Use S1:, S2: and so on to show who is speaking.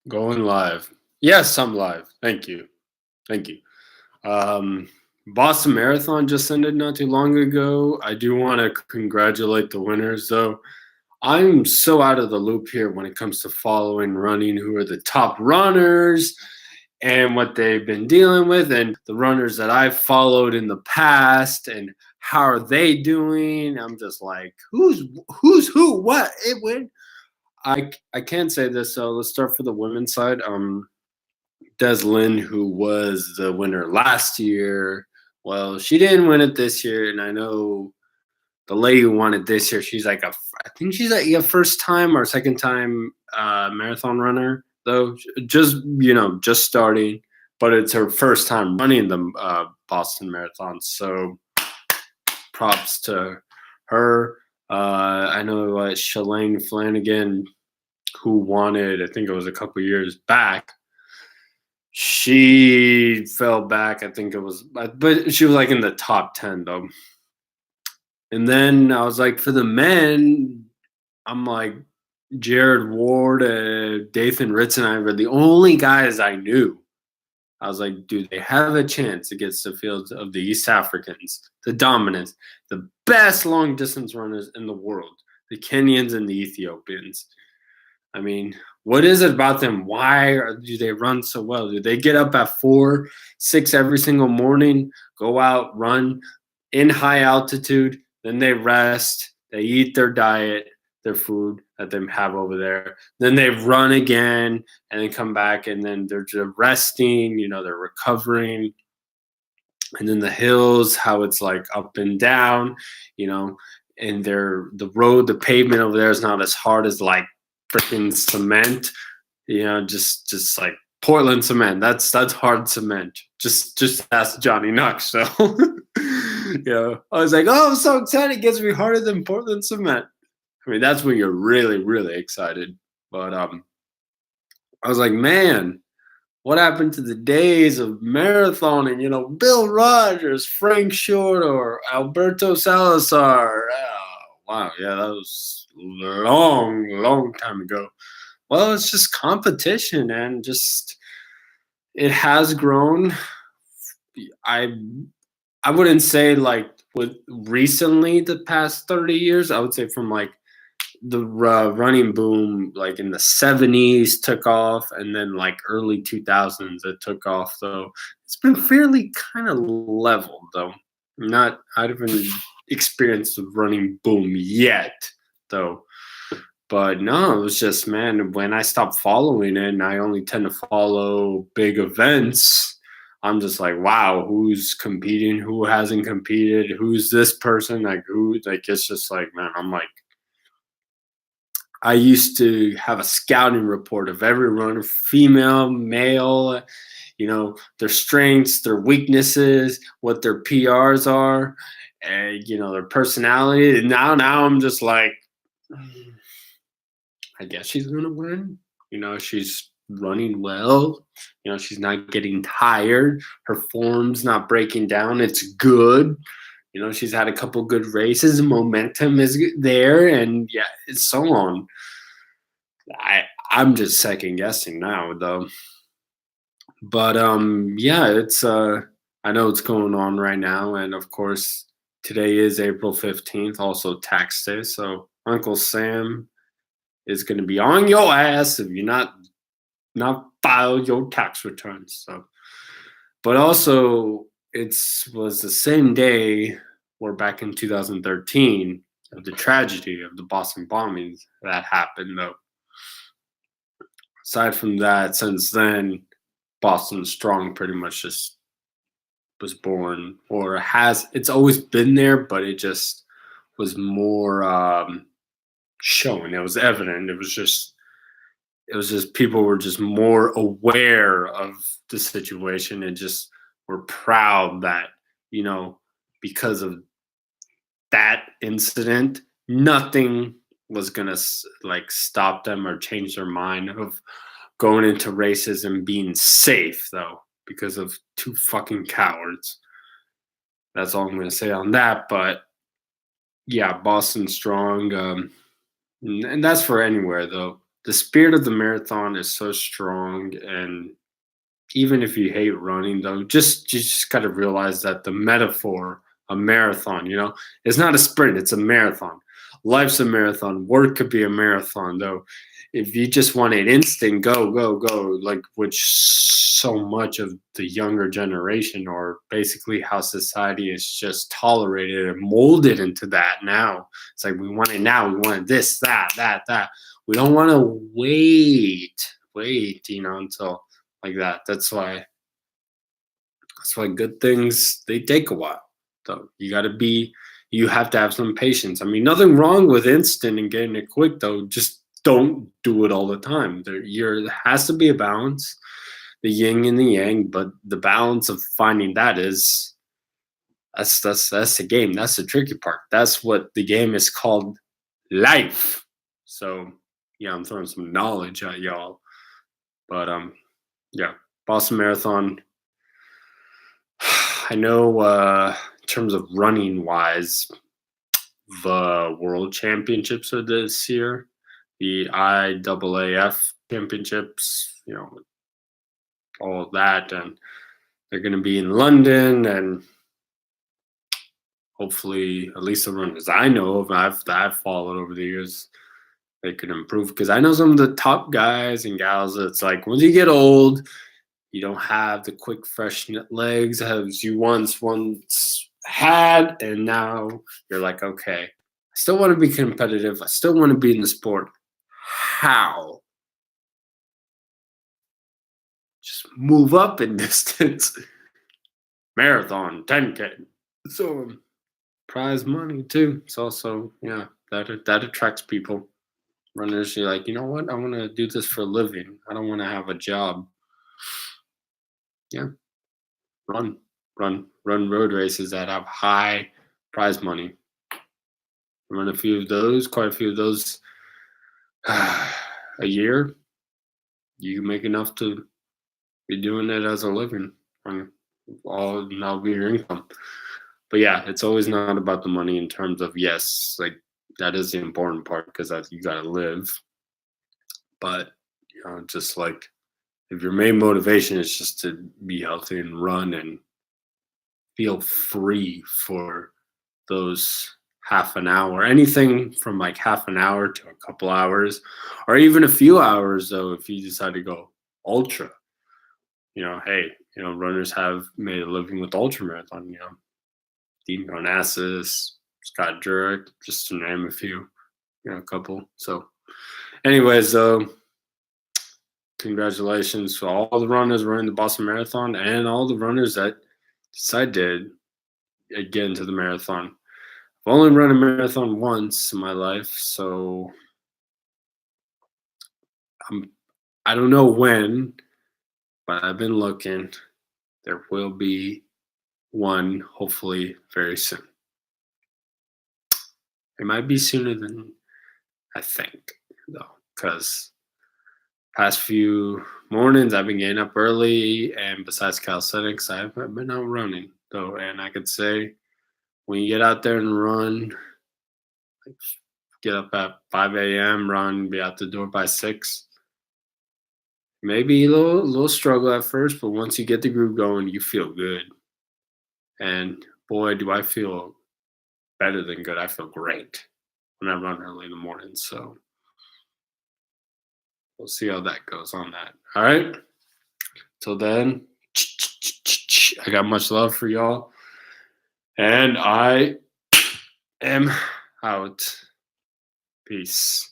S1: Going live. Yes, I'm live. Thank you. Thank you. Um, Boston Marathon just ended not too long ago. I do want to congratulate the winners, though. I'm so out of the loop here when it comes to following running, who are the top runners and what they've been dealing with, and the runners that I've followed in the past, and how are they doing? I'm just like, who's who? What? It went. I can't say this, so let's start for the women's side. Des Lynn, who was the winner last year. Well, she didn't win it this year, and I know the lady who won it this year. She's like I think she's like a first time or second time marathon runner, though. Just just starting, but it's her first time running the Boston Marathon. So props to her. I know Shalane Flanagan, who won it, I think it was a couple years back. She fell back. I think it was, but she was like in the top 10 though. And then I was like, for the men, I'm like, Jared Ward, Dathan Ritz, and I were the only guys I knew. I was like, do they have a chance against the fields of the East Africans, the dominants, the best long distance runners in the world, the Kenyans and the Ethiopians? I mean, what is it about them? Do they run so well? Do they get up at 4, 6 every single morning, go out, run in high altitude, then they rest, they eat their diet, their food that they have over there, then they run again and then come back, and then they're just resting, they're recovering. And then the hills, how it's like up and down, and the pavement over there is not as hard as like freaking cement, just like Portland cement. That's hard cement. Just ask Johnny Knox. So I was like, oh, I'm so excited. It gets me harder than Portland cement. I mean, that's when you're really, really excited. But I was like, man, what happened to the days of marathoning? Bill Rogers, Frank Short, or Alberto Salazar. Oh, wow, yeah, that was long, long time ago. Well, it's just competition, and just it has grown. I I wouldn't say like with recently the past 30 years. I would say from like the running boom like in the 70s took off, and then like early 2000s it took off. So it's been fairly kind of leveled though. Not I haven't experienced the running boom yet though. But no, it was just, man, when I stopped following it and I only tend to follow big events, I'm just like, wow, who's competing, who hasn't competed, who's this person, like who, like it's just like, man, I'm like, I used to have a scouting report of every runner, female, male, their strengths, their weaknesses, what their PRs are, and their personality. And now I'm just like, I guess she's gonna win. She's running well. She's not getting tired. Her form's not breaking down. It's good. She's had a couple good races. Momentum is there, and yeah, it's so on. I'm just second guessing now though. But yeah, it's I know it's going on right now, and of course today is April 15th, also tax day. So Uncle Sam is going to be on your ass if you're not file your tax returns. So, but also was the same day or back in 2013 of the tragedy of the Boston bombings that happened though. Aside from that, since then, Boston Strong pretty much just was born, or it's always been there, but it just was more shown. It was evident. It was just people were just more aware of the situation and just were proud that, because of that incident, nothing was going to like stop them or change their mind of going into races and being safe though, because of two fucking cowards. That's all I'm going to say on that. But yeah, Boston Strong. And that's for anywhere though. the spirit of the marathon is so strong, and even if you hate running though, just gotta realize that the metaphor, a marathon, it's not a sprint, it's a marathon. Life's a marathon. Work could be a marathon though. If you just want it instant, go, go, go, like which so much of the younger generation, or basically how society is just tolerated and molded into that now. It's like we want it now, we want this, that. We don't want to wait, until like that. That's why good things, they take a while. So you have to have some patience. I mean, nothing wrong with instant and getting it quick though. Just don't do it all the time. There has to be a balance, the yin and the yang, but the balance of finding that is that's the game. That's the tricky part. That's what the game is called, life. So yeah, I'm throwing some knowledge at y'all. But yeah, Boston Marathon. I know in terms of running wise, the World Championships are this year, the IAAF Championships, all of that, and they're going to be in London, and hopefully, at least the runners I know of, I've followed over the years, they could improve, because I know some of the top guys and gals. It's like once you get old, you don't have the quick, fresh legs as you once had, and now you're like, okay, I still want to be competitive. I still want to be in the sport. How? Just move up in distance. Marathon, 10K. So prize money too. It's also, yeah, that attracts people. Runners, you're like, you know what? I want to do this for a living. I don't want to have a job. Yeah. Run road races that have high prize money. Run a few of those, quite a few of those a year. You can make enough to be doing it as a living. All that'll be your income. But yeah, it's always not about the money in terms of, yes, like that is the important part, because you gotta live. But just like if your main motivation is just to be healthy and run and feel free for those half an hour, anything from like half an hour to a couple hours, or even a few hours though, if you decide to go ultra, hey, runners have made a living with ultra marathon, Dean Onassis, Scott Jurek, just to name a few, a couple. So anyways, though, congratulations to all the runners running the Boston Marathon, and all the runners that decided to get into the marathon. I've only run a marathon once in my life, so I don't know when, but I've been looking. There will be one, hopefully very soon. It might be sooner than I think, though, because past few mornings I've been getting up early, and besides calisthenics, I've been out running though, and I could say when you get out there and run, like, get up at 5 a.m., run, be out the door by 6. Maybe a little struggle at first, but once you get the groove going, you feel good. And boy, do I feel better than good. I feel great when I run early in the morning. So we'll see how that goes on that. All right. Till then, I got much love for y'all. And I am out. Peace.